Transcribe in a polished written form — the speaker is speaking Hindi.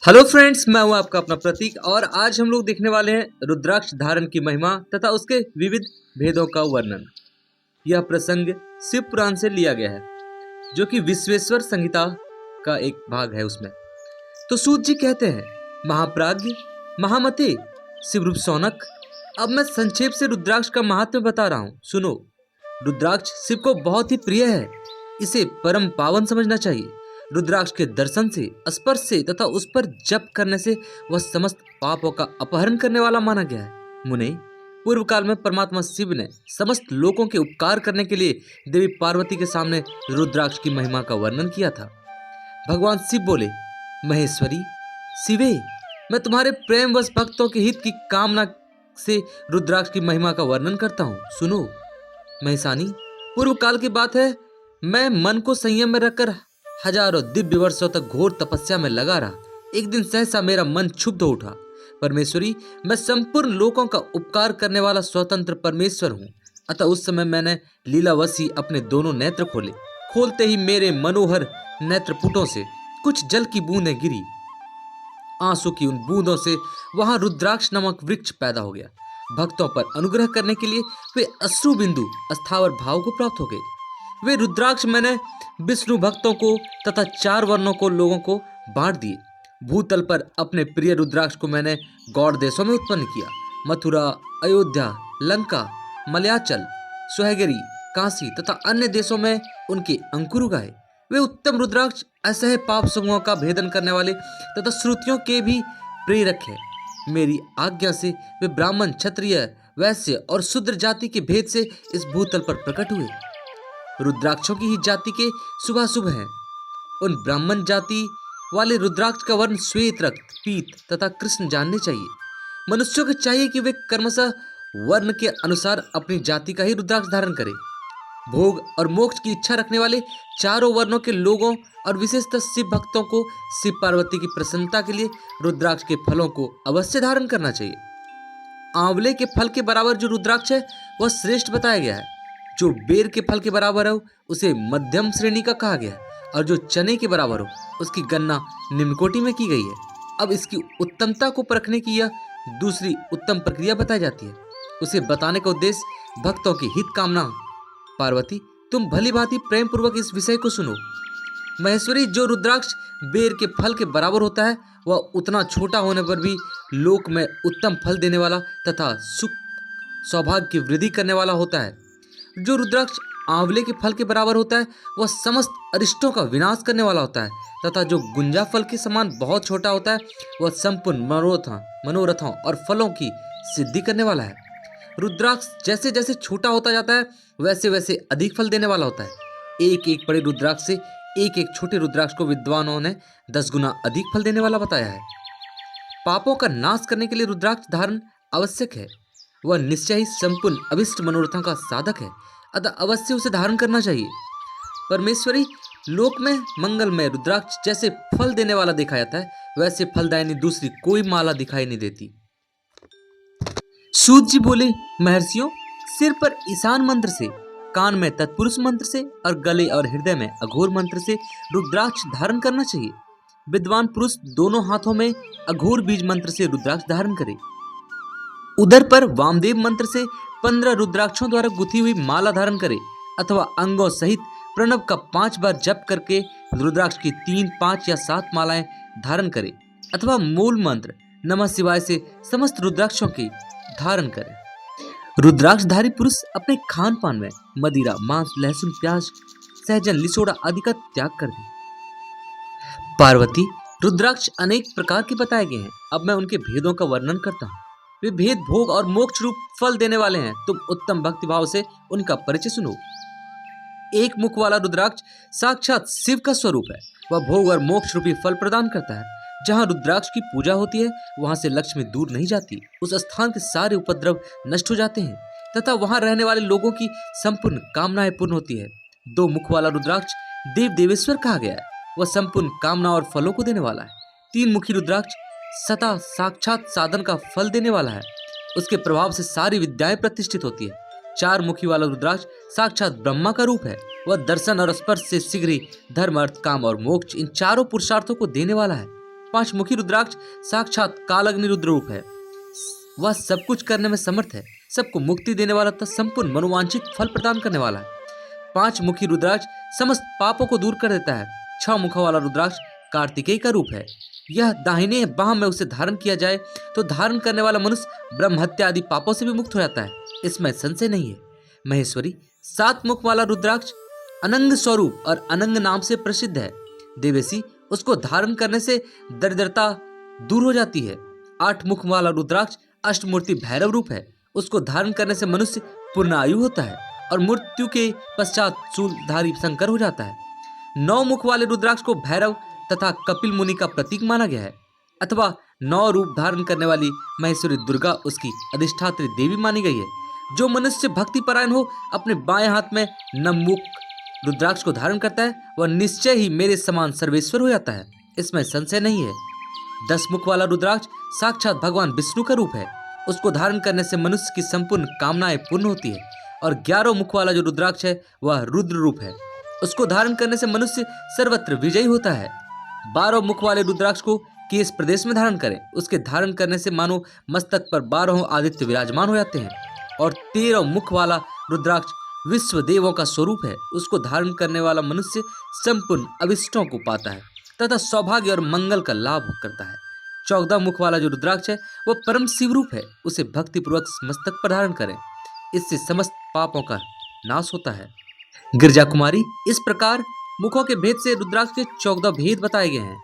हेलो फ्रेंड्स, मैं हूं आपका अपना प्रतीक और आज हम लोग देखने वाले हैं रुद्राक्ष धारण की महिमा तथा उसके विविध भेदों का वर्णन। यह प्रसंग शिव पुराण से लिया गया है, जो कि विश्वेश्वर संहिता का एक भाग है। उसमें तो सूत जी कहते हैं, महाप्राज्ञ महामते शिवरूप सौनक, अब मैं संक्षेप से रुद्राक्ष का महात्म्य बता रहा हूँ, सुनो। रुद्राक्ष शिव को बहुत ही प्रिय है, इसे परम पावन समझना चाहिए। रुद्राक्ष के दर्शन से, स्पर्श से तथा उस पर जप करने से वह समस्त पापों का अपहरण करने वाला माना गया है। मुने, पूर्व काल में परमात्मा शिव ने समस्त लोगों के उपकार करने के लिए देवी पार्वती के सामने रुद्राक्ष की महिमा का वर्णन किया था। भगवान शिव बोले, महेश्वरी शिवे, मैं तुम्हारे प्रेमवश भक्तों के हित की कामना से रुद्राक्ष की महिमा का वर्णन करता हूँ, सुनो। महेशानी, पूर्व काल की बात है, मैं मन को संयम में रखकर हजारों दिव्य वर्षों तक घोर तपस्या में लगा रहा। एक दिन सहसा मेरा मन क्षुब्ध हो उठा। परमेश्वरी, मैं संपूर्ण लोकों का उपकार करने वाला स्वतंत्र परमेश्वर हूँ। अतः उस समय मैंने लीलावशी अपने दोनों नेत्र खोले। खोलते ही मेरे मनोहर नेत्रपुटों से कुछ जल की बूंदें गिरी। आंसू की उन बूंदों से वहां रुद्राक्ष नामक वृक्ष पैदा हो गया। भक्तों पर अनुग्रह करने के लिए वे अश्रु बिंदु अस्थावर भाव को प्राप्त हो गए। वे रुद्राक्ष मैंने विष्णु भक्तों को तथा 4 वर्णों को लोगों को बांट दिए। भूतल पर अपने प्रिय रुद्राक्ष को मैंने गौड़ देशों में उत्पन्न किया। मथुरा, अयोध्या, लंका, मलयाचल, सुहेगिरी, काशी तथा अन्य देशों में उनके अंकुर उगाए। वे उत्तम रुद्राक्ष असह्य पाप समूहों का भेदन करने वाले तथा श्रुतियों के भी प्रेरक हैं। मेरी आज्ञा से वे ब्राह्मण, क्षत्रिय, वैश्य और शूद्र जाति के भेद से इस भूतल पर प्रकट हुए। रुद्राक्षों की ही जाति के शुभाशुभ हैं। उन ब्राह्मण जाति वाले रुद्राक्ष का वर्ण श्वेत, रक्त, पीत तथा कृष्ण जानने चाहिए। मनुष्यों को चाहिए कि वे कर्मशः वर्ण के अनुसार अपनी जाति का ही रुद्राक्ष धारण करें। भोग और मोक्ष की इच्छा रखने वाले 4 वर्णों के लोगों और विशेषतः शिव भक्तों को शिव पार्वती की प्रसन्नता के लिए रुद्राक्ष के फलों को अवश्य धारण करना चाहिए। आंवले के फल के बराबर जो रुद्राक्ष है वह श्रेष्ठ बताया गया है। जो बेर के फल के बराबर हो उसे मध्यम श्रेणी का कहा गया है, और जो चने के बराबर हो उसकी गणना निम्न कोटि में की गई है। अब इसकी उत्तमता को परखने की यह दूसरी उत्तम प्रक्रिया बताई जाती है। उसे बताने का उद्देश्य भक्तों की हित कामना। पार्वती, तुम भली भांति प्रेम पूर्वक इस विषय को सुनो। महेश्वरी, जो रुद्राक्ष बेर के फल के बराबर होता है वह उतना छोटा होने पर भी लोक में उत्तम फल देने वाला तथा सुख सौभाग्य की वृद्धि करने वाला होता है। जो रुद्राक्ष आंवले के फल के बराबर होता है वह समस्त अरिष्टों का विनाश करने वाला होता है, तथा जो गुंजा फल के समान बहुत छोटा होता है वह संपूर्ण मनोरथों और फलों की सिद्धि करने वाला है। रुद्राक्ष जैसे जैसे छोटा होता जाता है वैसे वैसे अधिक फल देने वाला होता है। एक एक बड़े रुद्राक्ष से एक एक छोटे रुद्राक्ष को विद्वानों ने 10 गुना अधिक फल देने वाला बताया है। पापों का नाश करने के लिए रुद्राक्ष धारण आवश्यक है। वह निश्चय ही संपूर्ण अभिष्ट मनोरथों का साधक है, अतः अवश्य उसे धारण करना चाहिए। परमेश्वरी, लोक में मंगलमय रुद्राक्ष जैसे फल देने वाला देखा जाता है वैसे फलदायिनी दूसरी कोई माला दिखाई नहीं देती। सूत जी बोले, महर्षियों, सिर पर ईशान मंत्र से, कान में तत्पुरुष मंत्र से और गले और हृदय में अघोर मंत्र से रुद्राक्ष धारण करना चाहिए। विद्वान पुरुष दोनों हाथों में अघोर बीज मंत्र से रुद्राक्ष धारण करे। उदर पर वामदेव मंत्र से 15 रुद्राक्षों द्वारा गुथी हुई माला धारण करे, अथवा अंगों सहित प्रणव का 5 बार जप करके रुद्राक्ष की 3, 5 या 7 मालाएं धारण करे, अथवा मूल मंत्र नमः शिवाय से समस्त रुद्राक्षों की धारण करे। रुद्राक्षधारी पुरुष अपने खान पान में मदिरा, मांस, लहसुन, प्याज, सहजन, लिसोड़ा आदि का त्याग कर दे। पार्वती, रुद्राक्ष अनेक प्रकार के बताए गए हैं। अब मैं उनके भेदों का वर्णन करता हूँ। वे भेद भोग और मोक्ष रूप फल देने वाले हैं। तुम उत्तम भक्ति भाव से उनका परिचय सुनो। एक मुख वाला रुद्राक्ष साक्षात शिव का स्वरूप है। वह भोग और मोक्ष रूपी फल प्रदान करता है। जहाँ रुद्राक्ष की पूजा होती है वहां से लक्ष्मी दूर नहीं जाती। उस स्थान के सारे उपद्रव नष्ट हो जाते हैं तथा वहां रहने वाले लोगों की संपूर्ण कामनाएं पूर्ण होती है। 2 मुख वाला रुद्राक्ष देव देवेश्वर कहा गया है। वह संपूर्ण कामना और फलों को देने वाला है। 3 मुखी रुद्राक्ष सदा साक्षात साधन का फल देने वाला है। उसके प्रभाव से सारी विद्याएं प्रतिष्ठित होती है। 4 मुखी वाला रुद्राक्ष साक्षात ब्रह्मा का रूप है। वह दर्शन और स्पर्श से शीघ्र ही धर्म, अर्थ, काम और मोक्ष इन चारों पुरुषार्थों को देने वाला है। पांच मुखी रुद्राक्ष साक्षात कालाग्नि रुद्र रूप है। वह सब कुछ करने में समर्थ है, सबको मुक्ति देने वाला तथा संपूर्ण मनोवांछित फल प्रदान करने वाला है। पांच मुखी रुद्राक्ष समस्त पापों को दूर कर देता है। छह मुखों वाला रुद्राक्ष कार्तिकेय का रूप है। यह दाहिने बाह में उसे धारण किया जाए तो धारण करने वाला मनुष्य ब्रह्म हत्या आदि पापों से भी मुक्त हो जाता है, इसमें संशय नहीं है। महेश्वरी सात मुख वाला रुद्राक्ष अनंग स्वरूप और अनंग नाम से प्रसिद्ध है। देवेशी उसको धारण करने से दरिद्रता दूर हो जाती है। आठ मुख वाला रुद्राक्ष अष्टमूर्ति भैरव रूप है। उसको धारण करने से मनुष्य पूर्ण आयु होता है और मृत्यु के पश्चात शूलधारी शंकर हो जाता है। नौ मुख वाले रुद्राक्ष को भैरव तथा कपिल मुनि का प्रतीक माना गया है, अथवा नौ रूप धारण करने वाली महेश्वरी दुर्गा उसकी अधिष्ठात्री देवी मानी गई है। जो मनुष्य भक्ति परायण हो अपने बाएं हाथ में नवमुख रुद्राक्ष को धारण करता है वह निश्चय ही मेरे समान सर्वेश्वर हो जाता है, इसमें संशय नहीं है। 10 मुख वाला रुद्राक्ष साक्षात भगवान विष्णु का रूप है। उसको धारण करने से मनुष्य की संपूर्ण कामनाएं पूर्ण होती है। और 11 मुख वाला जो रुद्राक्ष है वह रुद्र रूप है। उसको धारण करने से मनुष्य सर्वत्र विजयी होता है। 12 मुख वाले रुद्राक्ष को केस प्रदेश में धारण करें, उसके धारण करने से मानो मस्तक पर 12 आदित्य विराजमान हो जाते हैं। और 13 मुख वाला रुद्राक्ष विश्व देवों का स्वरूप है। उसको धारण करने वाला मनुष्य संपूर्ण अभिष्टों को पाता है तथा सौभाग्य और मंगल का लाभ करता है। 14 मुख वाला जो रुद्राक्ष है वह परम शिव रूप है। उसे भक्ति पूर्वक मस्तक पर धारण करें, इससे समस्त पापों का नाश होता है। गिरजा कुमारी, इस प्रकार मुखों के भेद से रुद्राक्ष के 14 भेद बताए गए हैं।